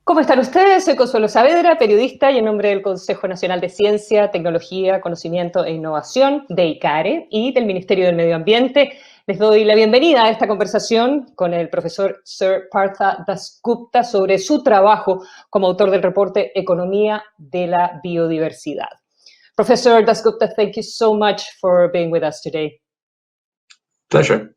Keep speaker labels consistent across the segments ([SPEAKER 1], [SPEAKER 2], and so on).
[SPEAKER 1] ¿Cómo están ustedes? Soy Consuelo Saavedra, periodista, y en nombre del Consejo Nacional de Ciencia, Tecnología, Conocimiento e Innovación, de ICARE, y del Ministerio del Medio Ambiente, les doy la bienvenida a esta conversación con el profesor Sir Partha Dasgupta sobre su trabajo como autor del reporte Economía de la Biodiversidad. Professor Dasgupta, thank you so much for being with us today.
[SPEAKER 2] Pleasure.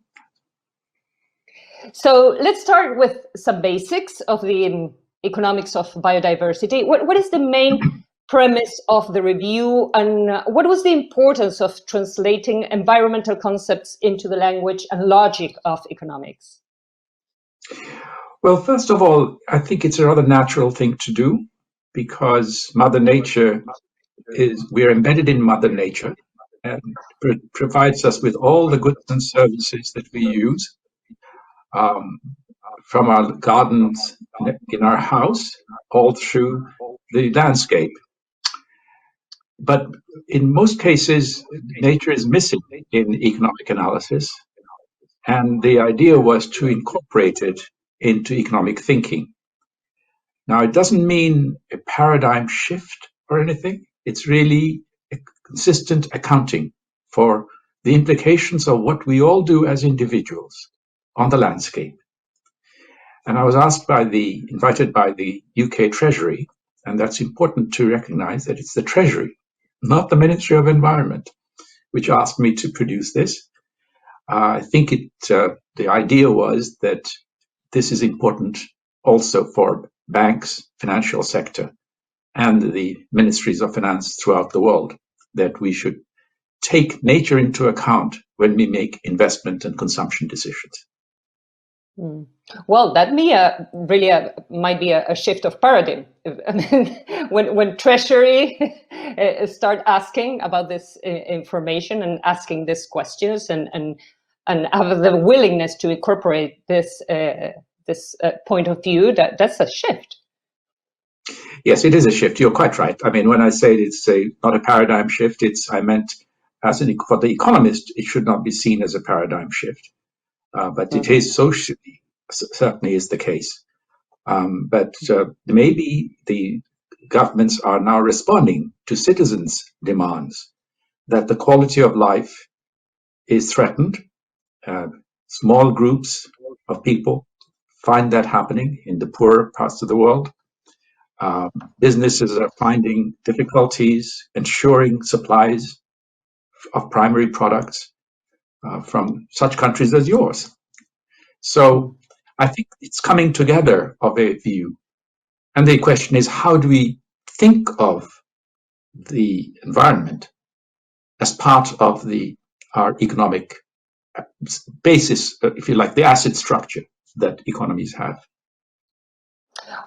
[SPEAKER 1] So let's start with some basics of the economics of biodiversity. What is the main premise of the review, and what was the importance of translating environmental concepts into the language and logic of economics?
[SPEAKER 2] Well, first of all, I think it's a rather natural thing to do because Mother Nature we're embedded in Mother Nature and provides us with all the goods and services that we use. From our gardens in our house, all through the landscape. But in most cases, nature is missing in economic analysis, and the idea was to incorporate it into economic thinking. Now, it doesn't mean a paradigm shift or anything. It's really a consistent accounting for the implications of what we all do as individuals on the landscape. And I was invited by the UK Treasury, and that's important to recognize that it's the Treasury, not the Ministry of Environment, which asked me to produce this. I think the idea was that this is important also for banks, financial sector, and the ministries of finance throughout the world, that we should take nature into account when we make investment and consumption decisions.
[SPEAKER 1] Well, that might be a shift of paradigm. I mean, when Treasury start asking about this information and asking these questions and have the willingness to incorporate this point of view, that's a shift.
[SPEAKER 2] Yes, it is a shift. You're quite right. I mean, when I say it's not a paradigm shift, I meant for the economist, it should not be seen as a paradigm shift. But it is socially, certainly is the case. But maybe the governments are now responding to citizens' demands that the quality of life is threatened. Small groups of people find that happening in the poorer parts of the world. Businesses are finding difficulties ensuring supplies of primary products from such countries as yours. So I think it's coming together of a view. And the question is, how do we think of the environment as part of our economic basis, if you like, the asset structure that economies have?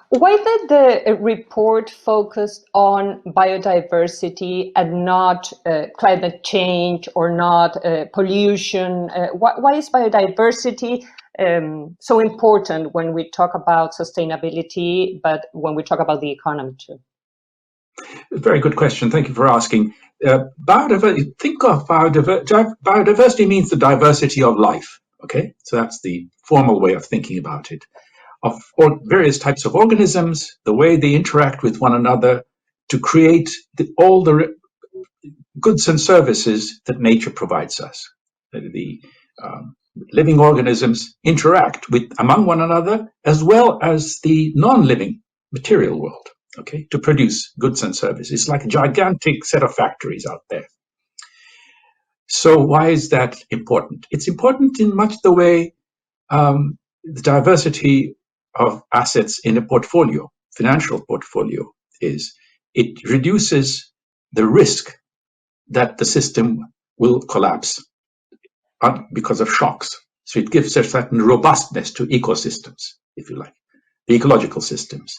[SPEAKER 1] Why did the report focus on biodiversity and not climate change or not pollution? Why is biodiversity so important when we talk about sustainability, but when we talk about the economy too?
[SPEAKER 2] Very good question. Thank you for asking. Think of biodiversity means the diversity of life. Okay, so that's the formal way of thinking about it. Of various types of organisms, the way they interact with one another to create all the goods and services that nature provides us. The living organisms interact among one another as well as the non-living material world, okay, to produce goods and services. It's like a gigantic set of factories out there. So why is that important? It's important in much the way the diversity of assets in a portfolio, financial portfolio, is. It reduces the risk that the system will collapse because of shocks. So it gives a certain robustness to ecosystems, if you like, the ecological systems.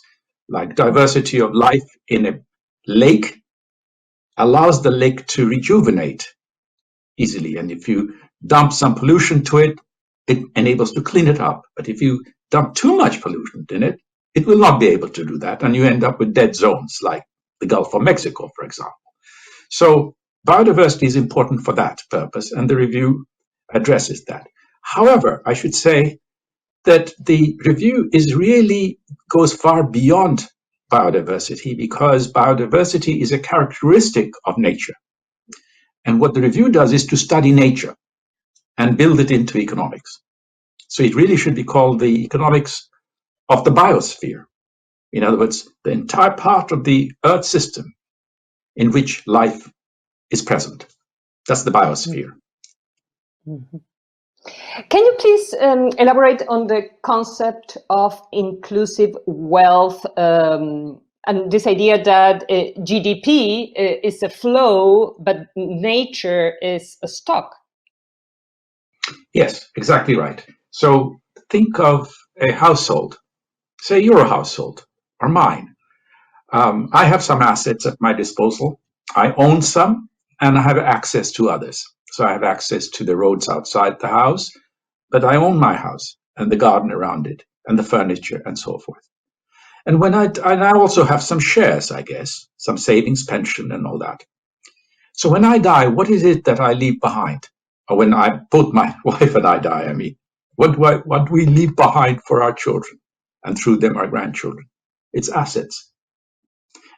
[SPEAKER 2] Like diversity of life in a lake allows the lake to rejuvenate easily. And if you dump some pollution to it, it enables to clean it up. But if you dump too much pollutant in it, it will not be able to do that. And you end up with dead zones like the Gulf of Mexico, for example. So biodiversity is important for that purpose, and the review addresses that. However, I should say that the review goes far beyond biodiversity, because biodiversity is a characteristic of nature. And what the review does is to study nature and build it into economics. So it really should be called the economics of the biosphere. In other words, the entire part of the Earth system in which life is present. That's the biosphere.
[SPEAKER 1] Mm-hmm. Can you please elaborate on the concept of inclusive wealth and this idea that GDP is a flow, but nature is a stock?
[SPEAKER 2] Yes, exactly right. So think of a household. Say your household or mine. I have some assets at my disposal. I own some, and I have access to others. So I have access to the roads outside the house, but I own my house and the garden around it and the furniture and so forth. And I also have some shares, I guess, some savings, pension and all that. So when I die, what is it that I leave behind? Or when both my wife and I die, I mean, what do we leave behind for our children and through them our grandchildren? It's assets.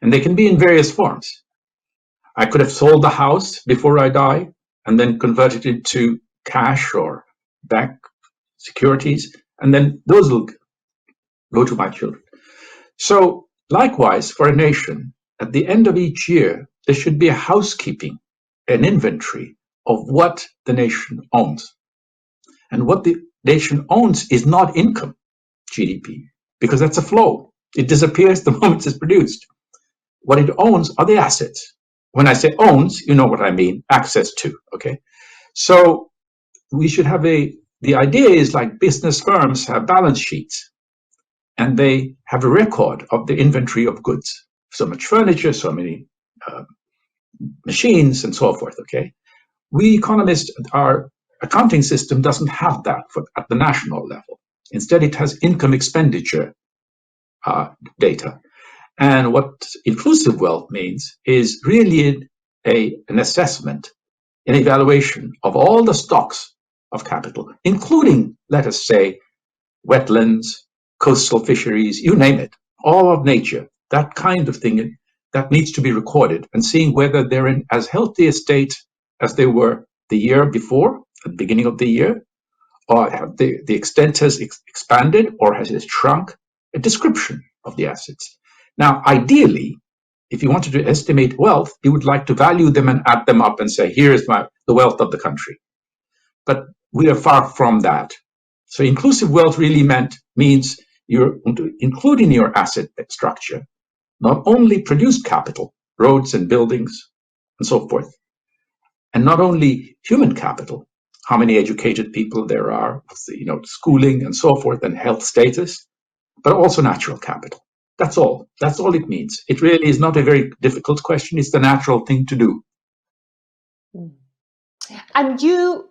[SPEAKER 2] And they can be in various forms. I could have sold the house before I die and then converted it into cash or bank securities, and then those will go to my children. So likewise, for a nation, at the end of each year, there should be a housekeeping, an inventory of what the nation owns. And what the nation owns is not income, GDP, because that's a flow. It disappears the moment it's produced. What it owns are the assets. When I say owns, you know what I mean, access to, okay? So we should have the idea is like business firms have balance sheets and they have a record of the inventory of goods. So much furniture, so many machines and so forth, okay? We economists, our accounting system doesn't have that at the national level. Instead, it has income expenditure data. And what inclusive wealth means is really an assessment, an evaluation of all the stocks of capital, including, let us say, wetlands, coastal fisheries, you name it, all of nature, that kind of thing that needs to be recorded, and seeing whether they're in as healthy a state as they were the year before, at the beginning of the year, or have the extent has expanded or has it shrunk, a description of the assets. Now, ideally, if you wanted to estimate wealth, you would like to value them and add them up and say, here's the wealth of the country. But we are far from that. So inclusive wealth really means you're include in your asset structure not only produced capital, roads and buildings and so forth, and not only human capital, how many educated people there are, schooling and so forth, and health status, but also natural capital. That's all. That's all it means. It really is not a very difficult question. It's the natural thing to do.
[SPEAKER 1] And you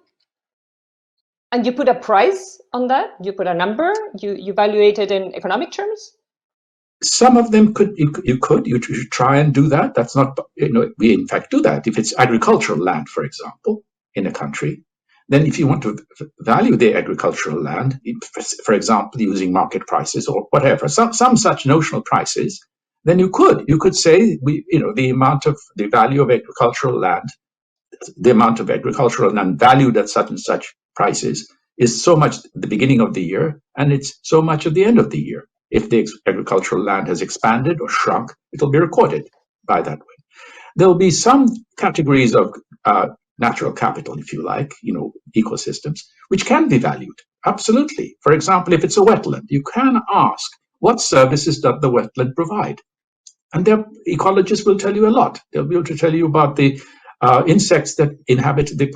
[SPEAKER 1] put a price on that? You put a number? You evaluate it in economic terms?
[SPEAKER 2] Some of them you should try and do that. That's not, we in fact do that. If it's agricultural land, for example, in a country, then if you want to value the agricultural land, for example, using market prices or whatever, some such notional prices, then you could say, the value of agricultural land, the amount of agricultural land valued at such and such prices is so much at the beginning of the year, and it's so much at the end of the year. If the agricultural land has expanded or shrunk, it'll be recorded by that way. There'll be some categories of natural capital, if you like, ecosystems, which can be valued. Absolutely. For example, if it's a wetland, you can ask, what services does the wetland provide? And their ecologists will tell you a lot. They'll be able to tell you about the insects that inhabit the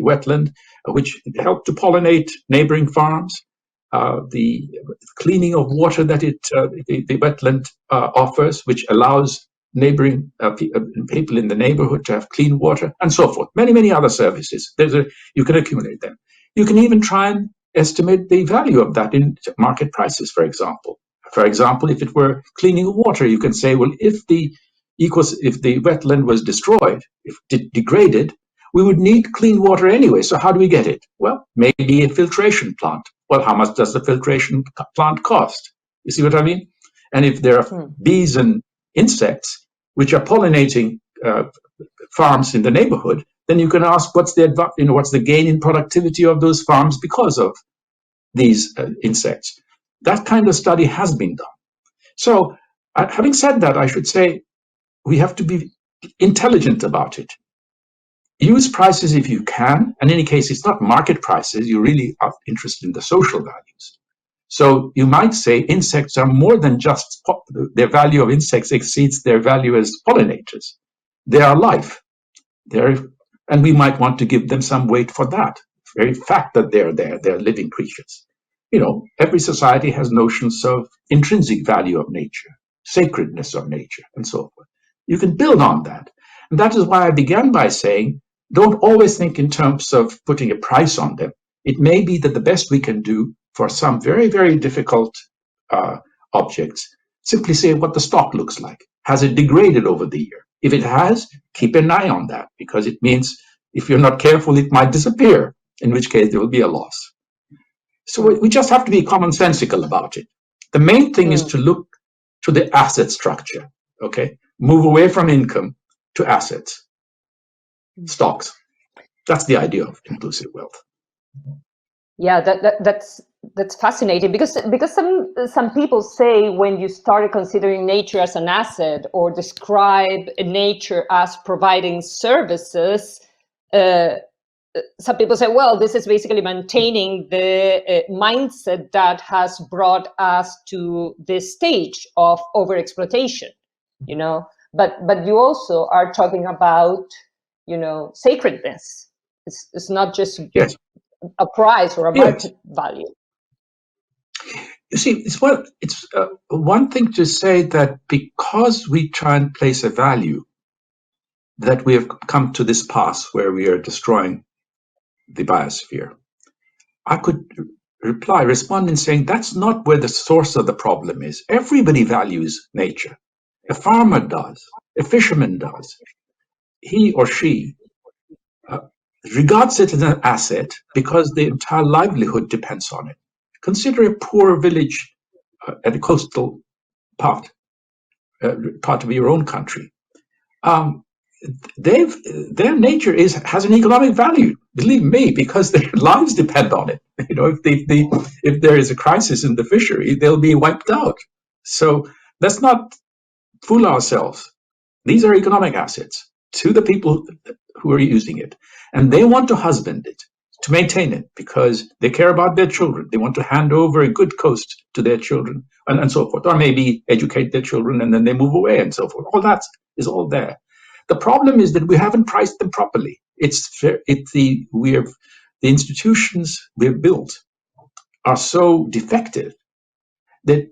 [SPEAKER 2] wetland, which help to pollinate neighboring farms, the cleaning of water that the wetland offers, which allows neighboring people in the neighborhood to have clean water, and so forth. Many, many other services. You can accumulate them. You can even try and estimate the value of that in market prices, for example. For example, if it were cleaning of water, you can say, well, if the wetland was destroyed, if it degraded, we would need clean water anyway. So how do we get it? Well, maybe a filtration plant well, how much does the filtration plant cost? You see what I mean? And if there are bees and insects which are pollinating farms in the neighborhood, then you can ask what's the gain in productivity of those farms because of these insects. That kind of study has been done. So, having said that, I should say we have to be intelligent about it. Use prices if you can. In any case, it's not market prices. You really are interested in the social values. So you might say insects are more than just, their value of insects exceeds their value as pollinators. They are life. And we might want to give them some weight for that. The very fact that they're there, they're living creatures. Every society has notions of intrinsic value of nature, sacredness of nature, and so forth. You can build on that. And that is why I began by saying, don't always think in terms of putting a price on them. It may be that the best we can do for some very, very difficult objects, simply say what the stock looks like. Has it degraded over the year? If it has, keep an eye on that, because it means if you're not careful, it might disappear, in which case there will be a loss. So we just have to be commonsensical about it. The main thing is to look to the asset structure, okay? Move away from income to assets, stocks. That's the idea of inclusive wealth.
[SPEAKER 1] Yeah, that's fascinating because some people say when you started considering nature as an asset or describe nature as providing services, some people say, well, this is basically maintaining the mindset that has brought us to this stage of overexploitation, But you also are talking about, sacredness. It's not just a price or a market value.
[SPEAKER 2] You see, it's one thing to say that because we try and place a value, that we have come to this pass where we are destroying the biosphere. I could respond in saying that's not where the source of the problem is. Everybody values nature. A farmer does. A fisherman does. He or she regards it as an asset because the entire livelihood depends on it. Consider a poor village at a coastal part of your own country. Their nature has an economic value, believe me, because their lives depend on it. If there is a crisis in the fishery, they'll be wiped out. So let's not fool ourselves. These are economic assets to the people who are using it, and they want to husband it, to maintain it, because they care about their children. They want to hand over a good coast to their children, and so forth, or maybe educate their children and then they move away and so forth. All that is all there. The problem is that we haven't priced them properly. The institutions we have built are so defective that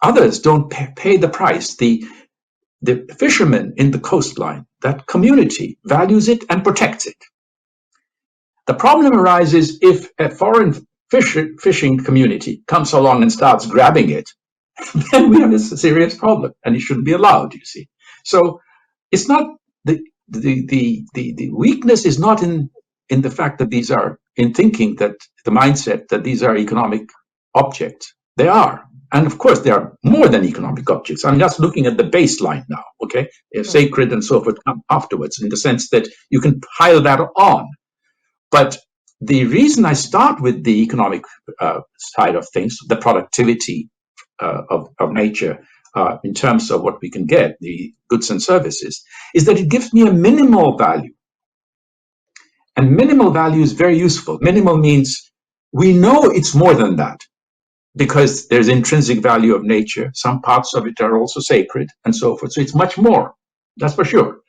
[SPEAKER 2] others don't pay the price. The fishermen in the coastline, that community values it and protects it. The problem arises if a foreign fishing community comes along and starts grabbing it, then we have a serious problem, and it shouldn't be allowed, you see. So it's not the weakness is not in the fact that these are in thinking that the mindset that these are economic objects. They are. And of course, they are more than economic objects. I'm just looking at the baseline now, okay? Sacred and so forth come afterwards, in the sense that you can pile that on. But the reason I start with the economic side of things, the productivity of nature in terms of what we can get, the goods and services, is that it gives me a minimal value. And minimal value is very useful. Minimal means we know it's more than that, because there's intrinsic value of nature. Some parts of it are also sacred and so forth. So it's much more, that's for sure.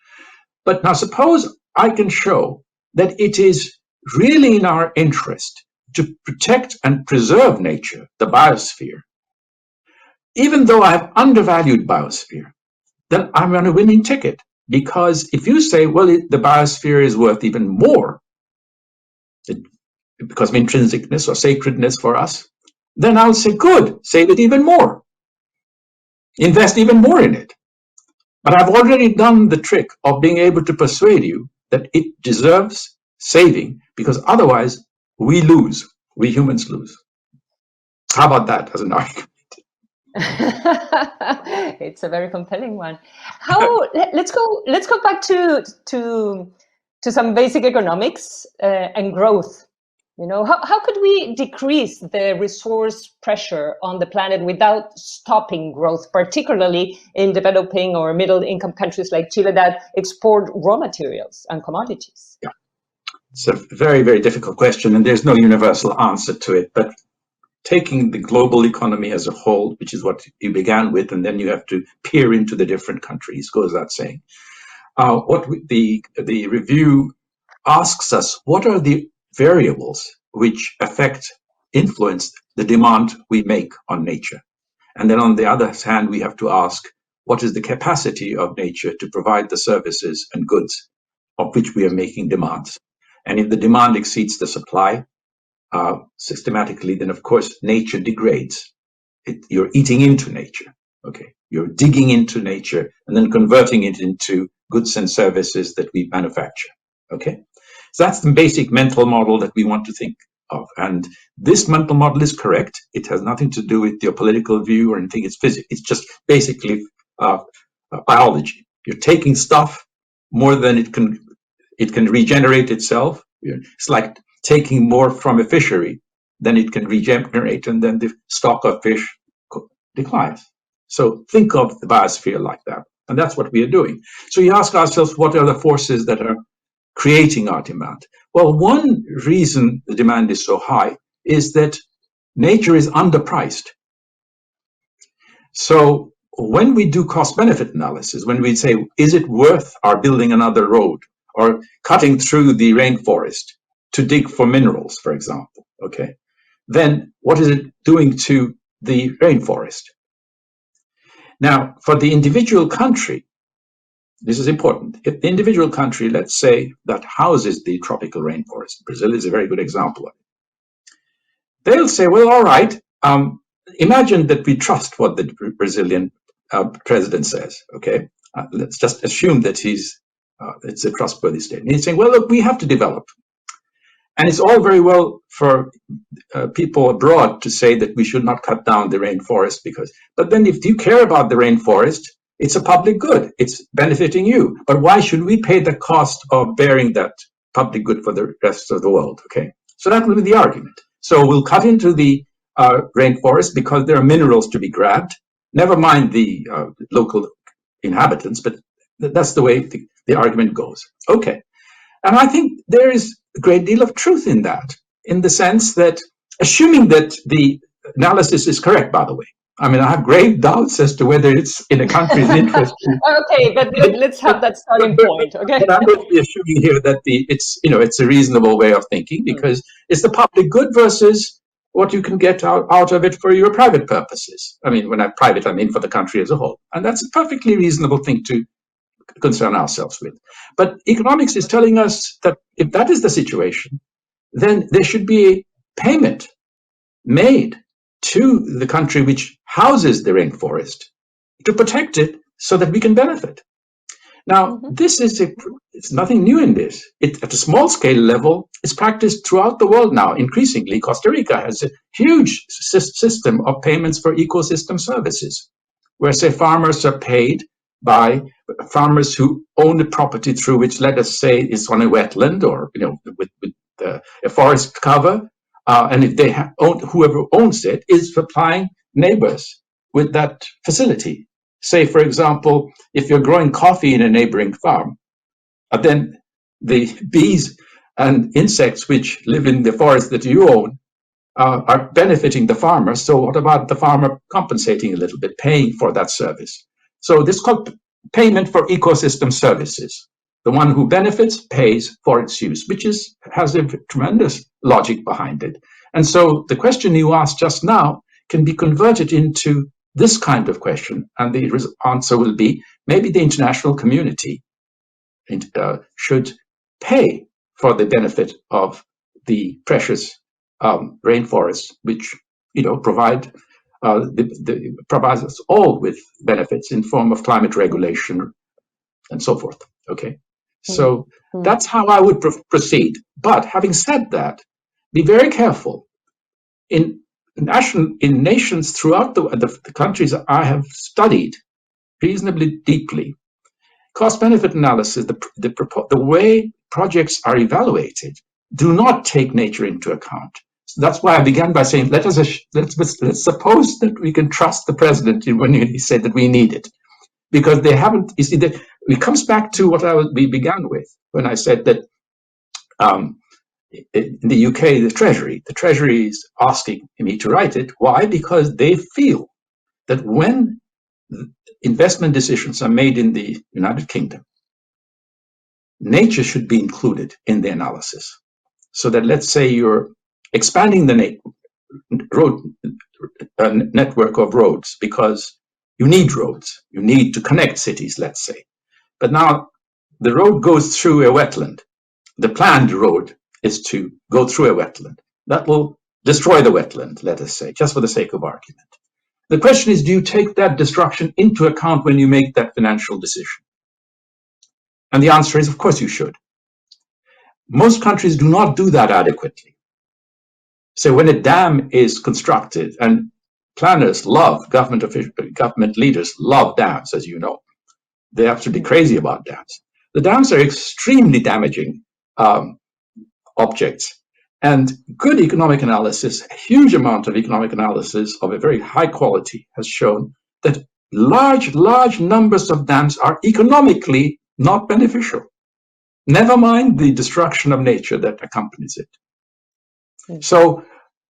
[SPEAKER 2] But now suppose I can show that it is really in our interest to protect and preserve nature, the biosphere. Even though I have undervalued biosphere, then I'm on a winning ticket. Because if you say, well, the biosphere is worth even more because of intrinsicness or sacredness for us, then I'll say, good, save it even more. Invest even more in it. But I've already done the trick of being able to persuade you that it deserves saving, because otherwise we lose. we humans lose. How about that as an argument?
[SPEAKER 1] It's a very compelling one. Let's go back to some basic economics and growth. How could we decrease the resource pressure on the planet without stopping growth, particularly in developing or middle-income countries like Chile that export raw materials and commodities?
[SPEAKER 2] Yeah, it's a very, very difficult question, and there's no universal answer to it. But taking the global economy as a whole, which is what you began with, and then you have to peer into the different countries, goes without saying. The review asks us, what are the variables which influence the demand we make on nature? And then on the other hand, we have to ask, what is the capacity of nature to provide the services and goods of which we are making demands? And if the demand exceeds the supply systematically, then of course nature degrades. You're eating into nature, okay? You're digging into nature and then converting it into goods and services that we manufacture, okay? So that's the basic mental model that we want to think of. And this mental model is correct. It has nothing to do with your political view or anything. It's physics. It's just basically biology. You're taking stuff more than it can regenerate itself. It's like taking more from a fishery than it can regenerate, and then the stock of fish declines. So think of the biosphere like that. And that's what we are doing. So you ask ourselves, what are the forces that are creating our demand? Well, one reason the demand is so high is that nature is underpriced. So when we do cost-benefit analysis, when we say, is it worth our building another road or cutting through the rainforest to dig for minerals, for example, okay, then what is it doing to the rainforest? Now, for the individual country, this is important. If the individual country, let's say, that houses the tropical rainforest, Brazil is a very good example of it, they'll say, well, all right, imagine that we trust what the Brazilian president says, okay? Let's just assume that it's a trustworthy statement. He's saying, well, look, we have to develop. And it's all very well for people abroad to say that we should not cut down the rainforest but then if you care about the rainforest, it's a public good. It's benefiting you. But why should we pay the cost of bearing that public good for the rest of the world? Okay, so that will be the argument. So we'll cut into the rainforest because there are minerals to be grabbed. Never mind the local inhabitants, but that's the way the argument goes. Okay, and I think there is a great deal of truth in that, in the sense that, assuming that the analysis is correct, by the way. I mean, I have grave doubts as to whether it's in a country's interest.
[SPEAKER 1] Okay, but let's have that starting point. Okay,
[SPEAKER 2] but I'm going to be assuming here that it's a reasonable way of thinking, because it's the public good versus what you can get out of it for your private purposes. I mean, when I'm private, I mean for the country as a whole, and that's a perfectly reasonable thing to concern ourselves with. But economics is telling us that if that is the situation, then there should be a payment made to the country which houses the rainforest to protect it so that we can benefit. Now, this is it's nothing new in this. At a small scale level, it's practiced throughout the world now. Increasingly, Costa Rica has a huge system of payments for ecosystem services, where, say, farmers are paid by farmers who own the property through which, let us say, is on a wetland or with a forest cover, and if they whoever owns it is supplying neighbors with that facility. Say, for example, if you're growing coffee in a neighboring farm, then the bees and insects which live in the forest that you own are benefiting the farmer. So what about the farmer compensating a little bit, paying for that service? So this is called payment for ecosystem services. The one who benefits pays for its use, which has a tremendous logic behind it. And so the question you asked just now can be converted into this kind of question, and the answer will be maybe the international community should pay for the benefit of the precious rainforests, which provides us all with benefits in form of climate regulation and so forth. Okay, so that's how I would proceed. But having said that, be very careful, in nations throughout the countries I have studied reasonably deeply, cost-benefit analysis, the way projects are evaluated, do not take nature into account. So that's why I began by saying, let's suppose that we can trust the president when he said that we need it, because they haven't. You see, it comes back to what we began with when I said that in the UK, the Treasury is asking me to write it. Why? Because they feel that when investment decisions are made in the United Kingdom, nature should be included in the analysis. So that, let's say you're expanding the network of roads because you need roads, you need to connect cities, let's say. But now the road goes through a wetland. The planned road is to go through a wetland. That will destroy the wetland, let us say, just for the sake of argument. The question is, do you take that destruction into account when you make that financial decision? And the answer is, of course you should. Most countries do not do that adequately. So when a dam is constructed, and planners love, government leaders love dams, as you know. They're absolutely crazy about dams. The dams are extremely damaging objects. And good economic analysis, a huge amount of economic analysis of a very high quality has shown that large numbers of dams are economically not beneficial. Never mind the destruction of nature that accompanies it. So,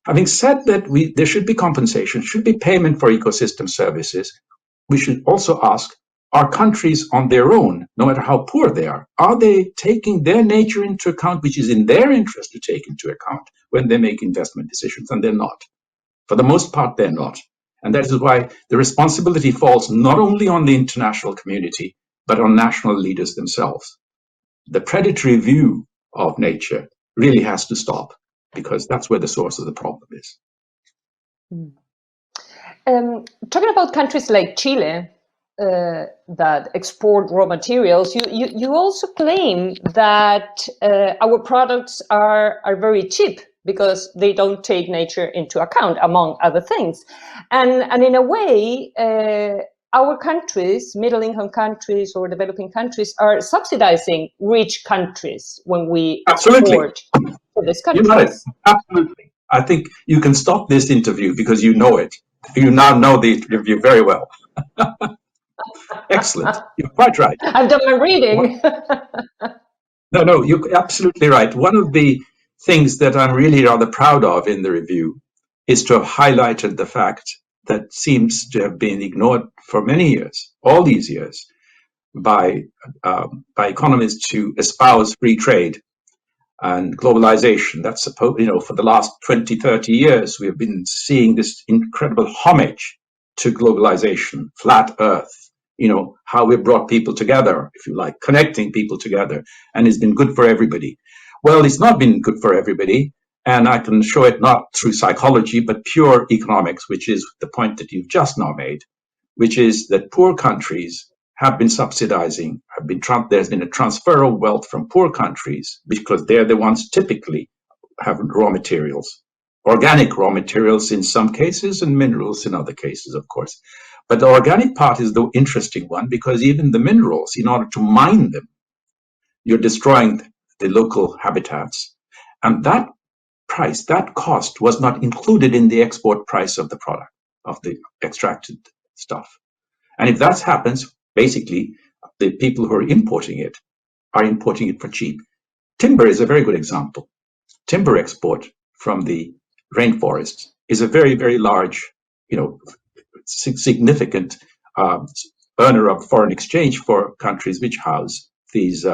[SPEAKER 2] having said that there should be compensation, should be payment for ecosystem services, we should also ask, are countries on their own, no matter how poor they are they taking their nature into account, which is in their interest to take into account when they make investment decisions? And they're not. For the most part, they're not. And that is why the responsibility falls not only on the international community, but on national leaders themselves. The predatory view of nature really has to stop, because that's where the source of the problem is.
[SPEAKER 1] Talking about countries like Chile, that export raw materials, you also claim that our products are very cheap because they don't take nature into account, among other things. And in a way, our countries, middle-income countries or developing countries, are subsidizing rich countries when we export to these countries.
[SPEAKER 2] You're right. Absolutely. I think you can stop this interview because you know it. You now know the interview very well. Excellent. You're quite right.
[SPEAKER 1] I've done my reading.
[SPEAKER 2] No, you're absolutely right. One of the things that I'm really rather proud of in the review is to have highlighted the fact that seems to have been ignored for many years, all these years, by economists who espouse free trade and globalization. That's supposed, for the last 20, 30 years, we have been seeing this incredible homage to globalization, flat earth, how we brought people together, if you like, connecting people together, and it's been good for everybody. Well, it's not been good for everybody, and I can show it not through psychology, but pure economics, which is the point that you've just now made, which is that poor countries have been subsidizing, there's been a transfer of wealth from poor countries because they're the ones typically have raw materials, organic raw materials in some cases and minerals in other cases, of course. But the organic part is the interesting one, because even the minerals, in order to mine them, you're destroying the local habitats. And that price, that cost was not included in the export price of the product, of the extracted stuff. And if that happens, basically, the people who are importing it are importing it for cheap. Timber is a very good example. Timber export from the rainforest is a very, very large, significant earner of foreign exchange for countries which house these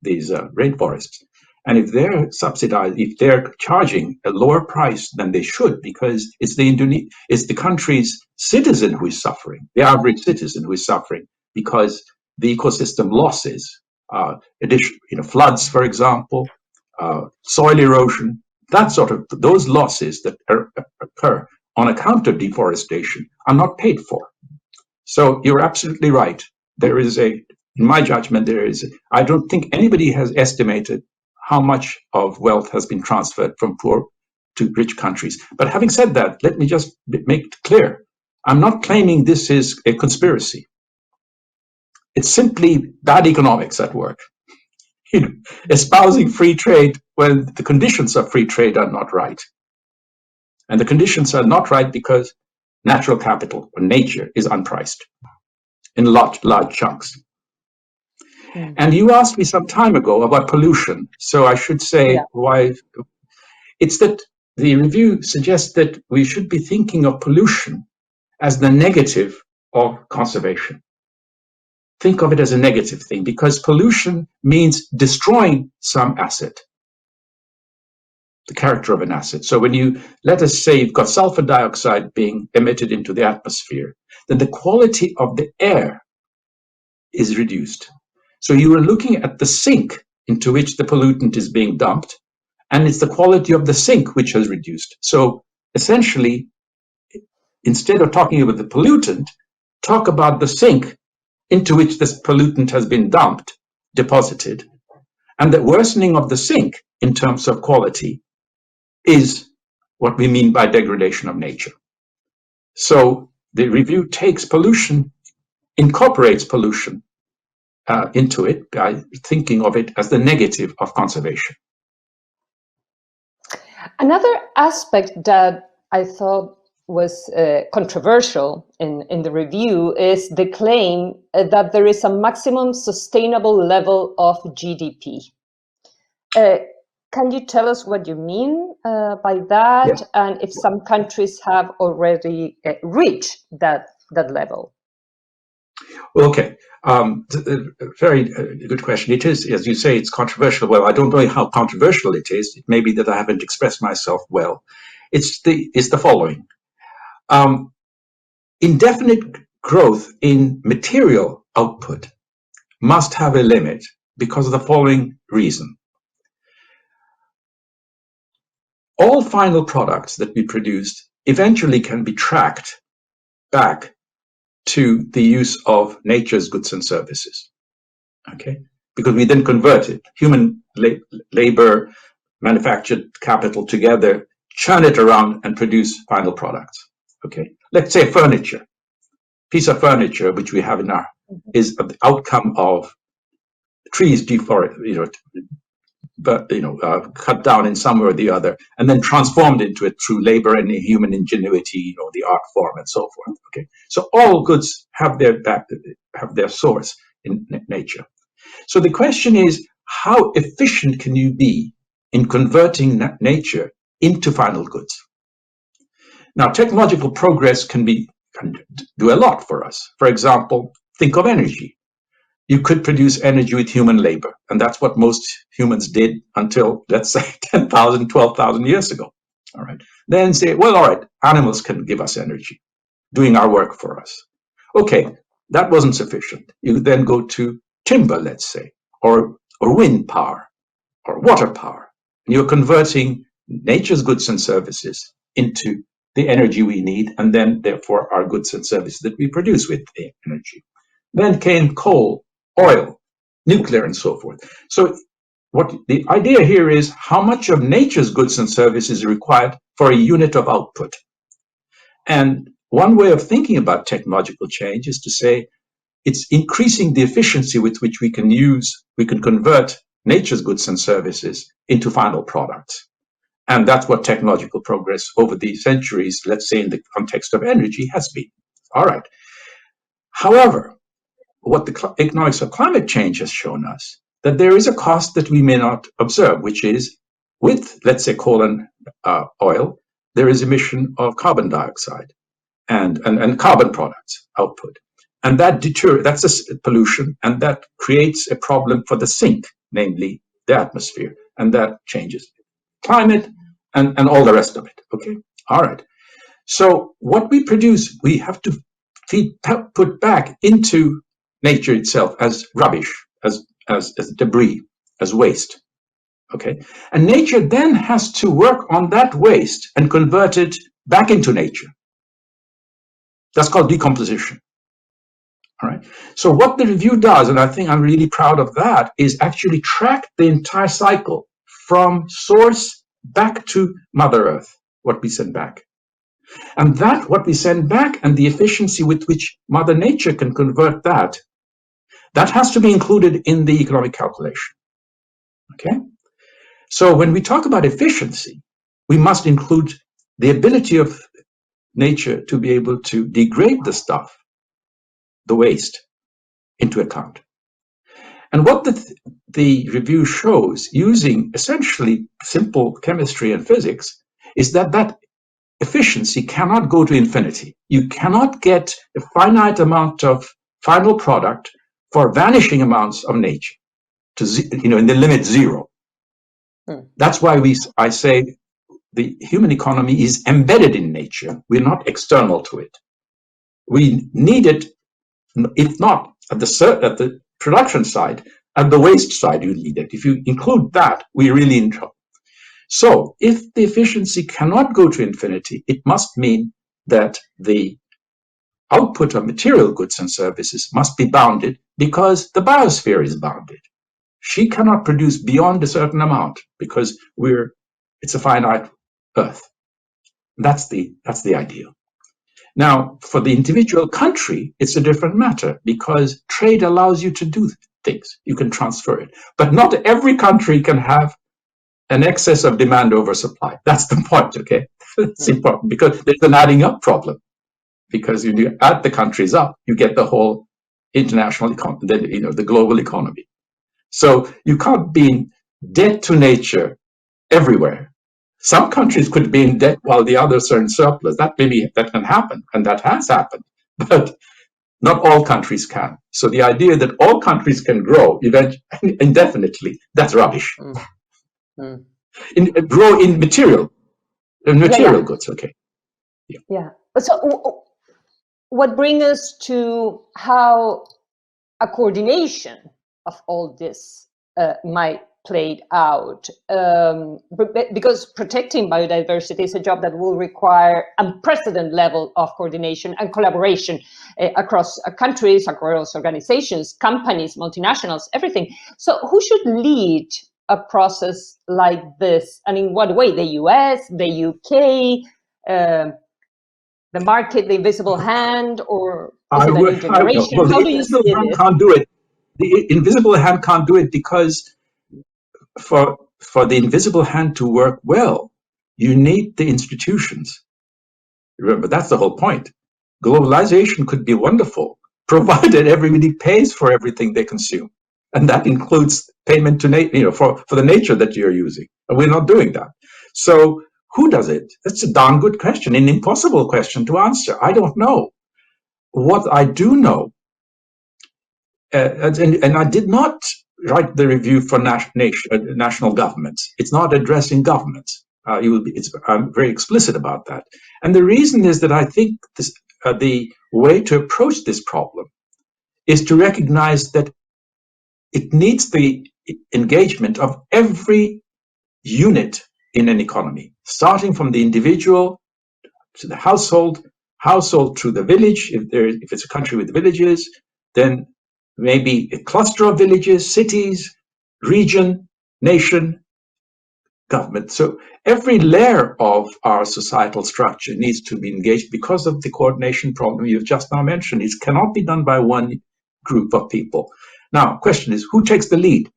[SPEAKER 2] rainforests. And if they're subsidized, if they're charging a lower price than they should, because it's the country's citizen who is suffering, the average citizen who is suffering, because the ecosystem losses, floods, for example, soil erosion, those losses that occur on account of deforestation are not paid for. So you're absolutely right. In my judgment, I don't think anybody has estimated how much of wealth has been transferred from poor to rich countries. But having said that, let me just make it clear. I'm not claiming this is a conspiracy. It's simply bad economics at work. Espousing free trade when the conditions of free trade are not right. And the conditions are not right because natural capital or nature is unpriced in large chunks. And you asked me some time ago about pollution. So I should say why. It's that the review suggests that we should be thinking of pollution as the negative of conservation. Think of it as a negative thing, because pollution means destroying some asset, the character of an asset. So when you, let us say you've got sulfur dioxide being emitted into the atmosphere, then the quality of the air is reduced. So you are looking at the sink into which the pollutant is being dumped, and it's the quality of the sink which has reduced. So essentially, instead of talking about the pollutant, talk about the sink into which this pollutant has been dumped, deposited, and the worsening of the sink in terms of quality is what we mean by degradation of nature. So the review takes pollution, incorporates pollution into it by thinking of it as the negative of conservation.
[SPEAKER 1] Another aspect that I thought was controversial in the review is the claim that there is a maximum sustainable level of GDP. Can you tell us what you mean by that, and if some countries have already reached that level?
[SPEAKER 2] Well, okay. Very good question. It is, as you say, it's controversial. Well, I don't know how controversial it is. It may be that I haven't expressed myself well. It's the following. Indefinite growth in material output must have a limit because of the following reason. All final products that we produced eventually can be tracked back to the use of nature's goods and services, okay? Because we then convert it, human labor, manufactured capital together, churn it around and produce final products, okay? Let's say furniture, piece of furniture which we have in our, is the outcome of trees cut down in some way or the other, and then transformed into it through labor and human ingenuity, the art form and so forth. Okay, so all goods have their source in nature. So the question is, how efficient can you be in converting nature into final goods? Now, technological progress can do a lot for us. For example, think of energy. You could produce energy with human labor, and that's what most humans did until, let's say, 10,000, 12,000 years ago. All right. Then say, well, all right, animals can give us energy, doing our work for us. Okay, that wasn't sufficient. You then go to timber, let's say, or wind power, or water power. And you're converting nature's goods and services into the energy we need, and then, therefore, our goods and services that we produce with the energy. Then came coal, oil, nuclear, and so forth. So what the idea here is, how much of nature's goods and services is required for a unit of output? And one way of thinking about technological change is to say it's increasing the efficiency with which we can convert nature's goods and services into final products. And that's what technological progress over the centuries, let's say in the context of energy, has been. All right. However, what the economics of climate change has shown us, that there is a cost that we may not observe, which is with, let's say, coal and oil, there is emission of carbon dioxide and carbon products output. And that's a pollution, and that creates a problem for the sink, namely the atmosphere, and that changes climate and all the rest of it, okay? All right. So what we produce, we have to put back into nature itself as rubbish, as debris, as waste, okay? And nature then has to work on that waste and convert it back into nature. That's called decomposition, all right? So what the review does, and I think I'm really proud of that, is actually track the entire cycle from source back to Mother Earth, what we send back. And that, what we send back, and the efficiency with which Mother Nature can convert that, that has to be included in the economic calculation. Okay? So when we talk about efficiency, we must include the ability of nature to be able to degrade the stuff, the waste, into account. And what the review shows, using essentially simple chemistry and physics, is that that efficiency cannot go to infinity. You cannot get a finite amount of final product for vanishing amounts of nature, to in the limit zero. That's why I say the human economy is embedded in nature. We're not external to it. We need it, if not at the production side, at the waste side you need it. If you include that, we're really in trouble. So if the efficiency cannot go to infinity, it must mean that the output of material goods and services must be bounded, because the biosphere is bounded. She cannot produce beyond a certain amount because it's a finite Earth. That's the ideal. Now, for the individual country, it's a different matter, because trade allows you to do things. You can transfer it. But not every country can have an excess of demand over supply. That's the point, okay? It's important, because there's an adding up problem. Because when you add the countries up, you get the whole international economy, the global economy. So you can't be in debt to nature everywhere. Some countries could be in debt while the others are in surplus. That can happen, and that has happened. But not all countries can. So the idea that all countries can grow indefinitely, that's rubbish. Grow in material goods, okay.
[SPEAKER 1] Yeah. So what brings us to how a coordination of all this might play out, because protecting biodiversity is a job that will require unprecedented level of coordination and collaboration across countries, across organizations, companies, multinationals, everything. So who should lead a process like this, and in what way? The US, the UK, the market, the invisible hand, or is it a new generation?
[SPEAKER 2] Well, the invisible hand can't do it. The invisible hand can't do it because for the invisible hand to work well, you need the institutions. Remember, that's the whole point. Globalization could be wonderful, provided everybody pays for everything they consume. And that includes payment to for the nature that you're using. And we're not doing that. So who does it? That's a darn good question, an impossible question to answer. I don't know. What I do know, and I did not write the review for national governments. It's not addressing governments. I'm very explicit about that. And the reason is that I think the way to approach this problem is to recognize that it needs the engagement of every unit in an economy, starting from the individual to the household to the village. If it's a country with villages, then maybe a cluster of villages, cities, region, nation, government. So every layer of our societal structure needs to be engaged because of the coordination problem you've just now mentioned. It cannot be done by one group of people. Now, question is, who takes the lead?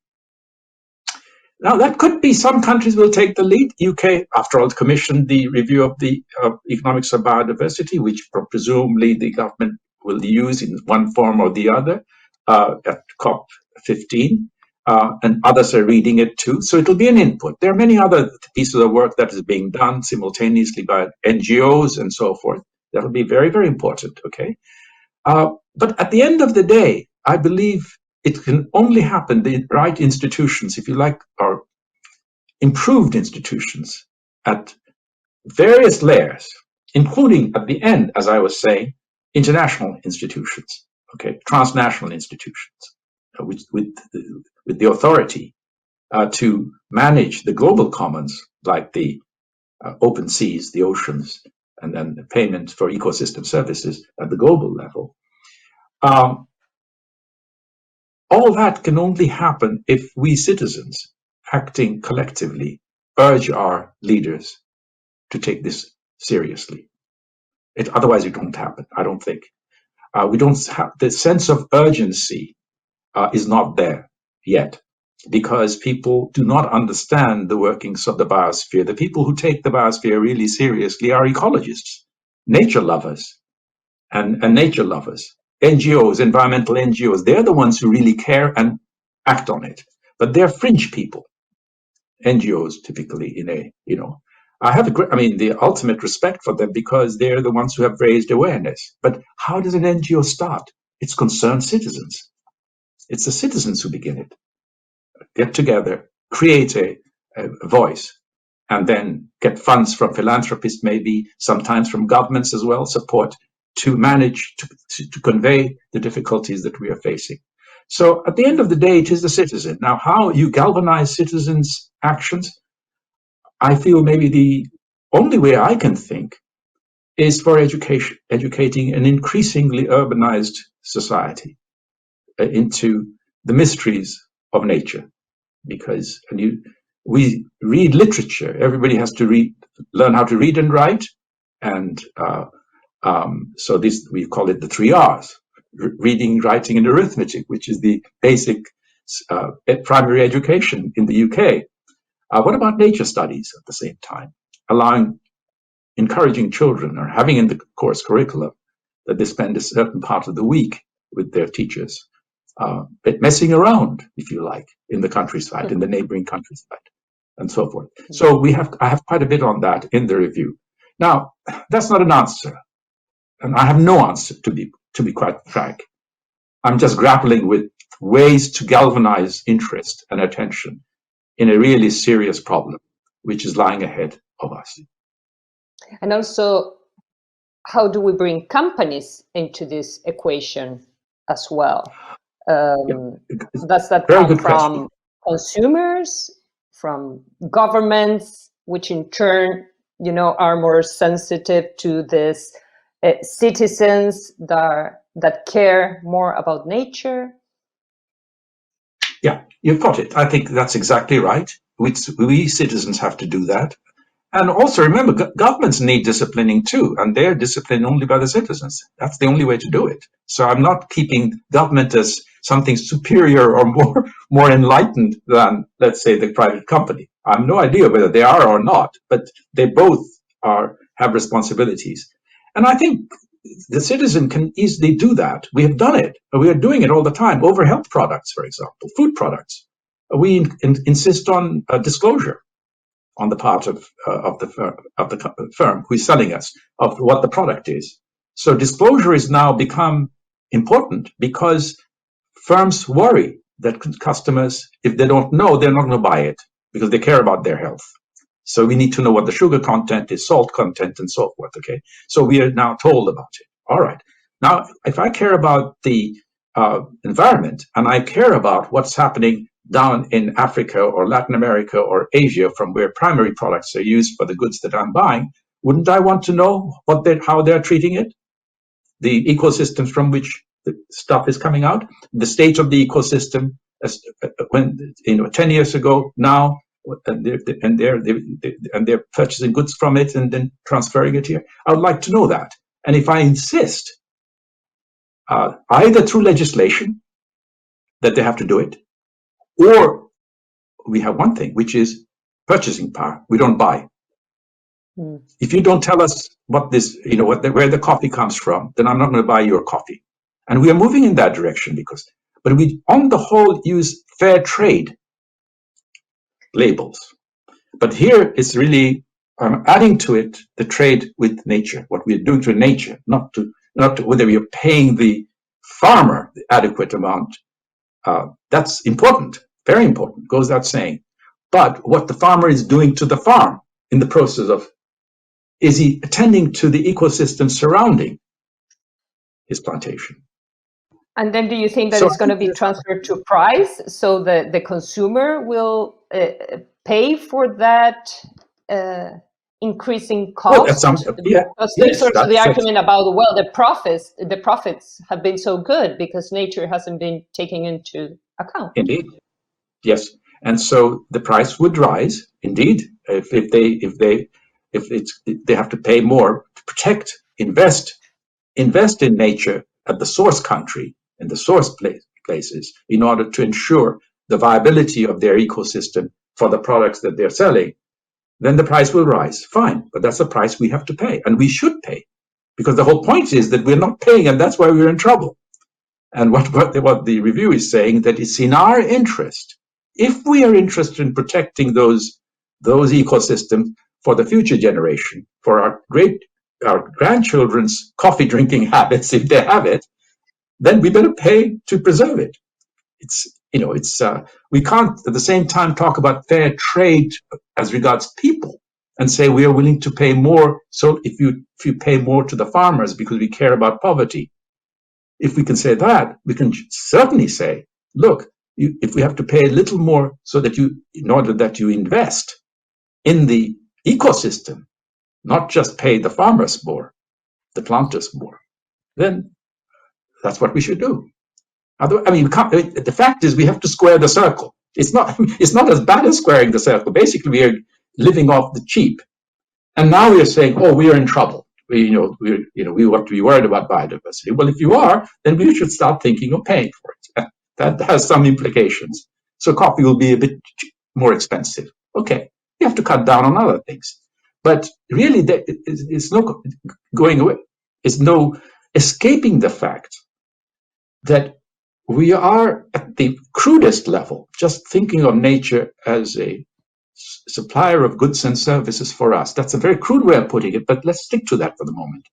[SPEAKER 2] Now, that could be some countries will take the lead. UK, after all, commissioned the review of the economics of biodiversity, which presumably the government will use in one form or the other at COP15, and others are reading it too. So it'll be an input. There are many other pieces of work that is being done simultaneously by NGOs and so forth. That'll be very, very important, okay? But at the end of the day, I believe it can only happen, the right institutions, if you like, are improved institutions at various layers, including at the end, as I was saying, international institutions, okay, transnational institutions, with the authority to manage the global commons, like the open seas, the oceans, and then the payment for ecosystem services at the global level. All that can only happen if we citizens, acting collectively, urge our leaders to take this seriously. Otherwise, it won't happen, I don't think. We don't have the sense of urgency is not there yet, because people do not understand the workings of the biosphere. The people who take the biosphere really seriously are ecologists, nature lovers, and nature lovers. NGOs, environmental NGOs, they're the ones who really care and act on it. But they're fringe people, NGOs typically, I have the ultimate respect for them because they're the ones who have raised awareness. But how does an NGO start? It's concerned citizens. It's the citizens who begin it. Get together, create a voice, and then get funds from philanthropists, maybe sometimes from governments as well, support to manage to convey the difficulties that we are facing. So at the end of the day, it is the citizen. Now, how you galvanize citizens' actions, I feel maybe the only way I can think is for educating an increasingly urbanized society into the mysteries of nature. Because we read literature. Everybody has to learn how to read and write, and so this, we call it the 3 R's: reading, writing, and arithmetic, which is the basic primary education in the UK. What about nature studies at the same time? Encouraging children, or having in the course curriculum that they spend a certain part of the week with their teachers, messing around, if you like, in the countryside, in the neighboring countryside, and so forth. So I have quite a bit on that in the review. Now, that's not an answer, and I have no answer, to be quite frank. I'm just grappling with ways to galvanize interest and attention in a really serious problem, which is lying ahead of us.
[SPEAKER 1] And also, how do we bring companies into this equation as well? Does that come from consumers, from governments, which in turn, are more sensitive to this, citizens that care more about nature?
[SPEAKER 2] Yeah, you've got it. I think that's exactly right. We citizens have to do that. And also remember, governments need disciplining too, and they're disciplined only by the citizens. That's the only way to do it. So I'm not keeping government as something superior or more enlightened than, let's say, the private company. I have no idea whether they are or not, but they both have responsibilities. And I think the citizen can easily do that. We have done it. We are doing it all the time over health products, for example, food products. We insist on disclosure on the part of the firm who is selling us of what the product is. So disclosure has now become important because firms worry that customers, if they don't know, they're not going to buy it because they care about their health. So we need to know what the sugar content is, salt content, and so forth. Okay, so we are now told about it. All right. Now, if I care about the environment and I care about what's happening down in Africa or Latin America or Asia, from where primary products are used for the goods that I'm buying, wouldn't I want to know how they're treating it? The ecosystems from which the stuff is coming out, the state of the ecosystem, when 10 years ago now, and they're purchasing goods from it and then transferring it here. I would like to know that. And if I insist, either through legislation that they have to do it, or we have one thing, which is purchasing power. We don't buy. If you don't tell us where the coffee comes from, then I'm not going to buy your coffee. And we are moving in that direction but we, on the whole, use fair trade labels. But here it's really adding to it the trade with nature, what we are doing to nature, not to whether we are paying the farmer the adequate amount. That's important, very important, goes without saying. But what the farmer is doing to the farm in the process of, is he attending to the ecosystem surrounding his plantation?
[SPEAKER 1] And then do you think that it's going to be transferred to price, so the consumer will pay for that increasing cost? Because there's also the argument about, the profits have been so good because nature hasn't been taken into account.
[SPEAKER 2] Indeed, yes. And so the price would rise, indeed, if they have to pay more to protect, invest in nature at the source country, in the source places, in order to ensure the viability of their ecosystem for the products that they're selling, then the price will rise. Fine, but that's a price we have to pay, and we should pay, because the whole point is that we're not paying, and that's why we're in trouble. And what the review is saying, that it's in our interest, if we are interested in protecting those ecosystems for the future generation, for our grandchildren's coffee drinking habits, if they have it, then we better pay to preserve it. We can't at the same time talk about fair trade as regards people and say we are willing to pay more. So if you pay more to the farmers because we care about poverty, if we can say that, we can certainly say, look, if we have to pay a little more so that in order that you invest in the ecosystem, not just pay the farmers more, the planters more, then that's what we should do. The fact is we have to square the circle. It's not as bad as squaring the circle. Basically, we are living off the cheap. And now we are saying, oh, we are in trouble. We have to be worried about biodiversity. Well, if you are, then we should start thinking of paying for it. That has some implications. So coffee will be a bit more expensive. Okay, you have to cut down on other things. But really, it's no going away. It's no escaping the fact that we are at the crudest level, just thinking of nature as a supplier of goods and services for us. That's a very crude way of putting it, but let's stick to that for the moment.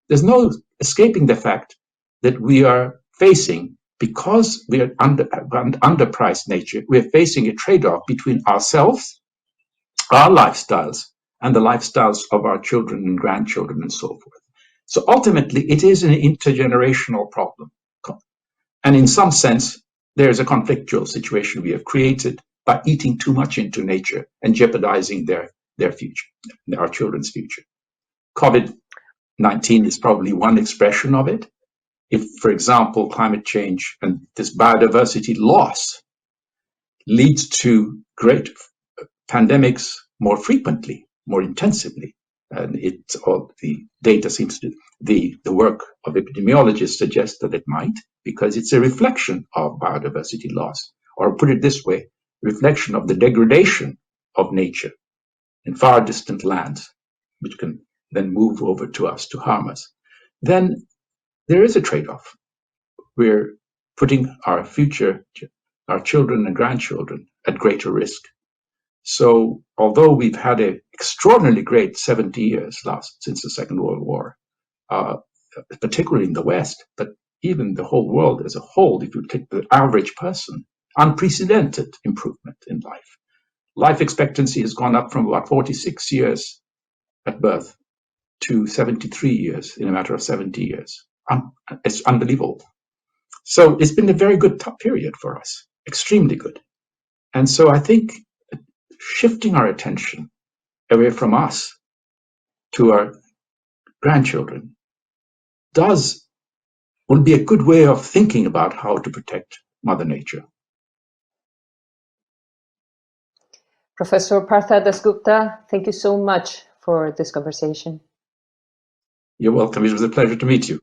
[SPEAKER 2] There's no escaping the fact that we are facing, because we are underpriced nature, we're facing a trade-off between ourselves, our lifestyles, and the lifestyles of our children and grandchildren and so forth. So ultimately, it is an intergenerational problem. And in some sense, there is a conflictual situation we have created by eating too much into nature and jeopardizing their future, our children's future. COVID-19 is probably one expression of it. If, for example, climate change and this biodiversity loss leads to great pandemics more frequently, more intensively, and the data seems to, the work of epidemiologists suggests that it might, because it's a reflection of biodiversity loss, or put it this way, reflection of the degradation of nature in far distant lands, which can then move over to us to harm us. Then there is a trade-off. We're putting our future, our children and grandchildren, at greater risk. So although we've had an extraordinarily great 70 years since the Second World War, particularly in the West, but even the whole world as a whole, if you take the average person, unprecedented improvement in life. Life expectancy has gone up from about 46 years at birth to 73 years in a matter of 70 years. It's unbelievable. So it's been a very good period for us, extremely good. And so I think shifting our attention away from us to our grandchildren will be a good way of thinking about how to protect Mother Nature.
[SPEAKER 1] Professor Partha Dasgupta, thank you so much for this conversation.
[SPEAKER 2] You're welcome. It was a pleasure to meet you.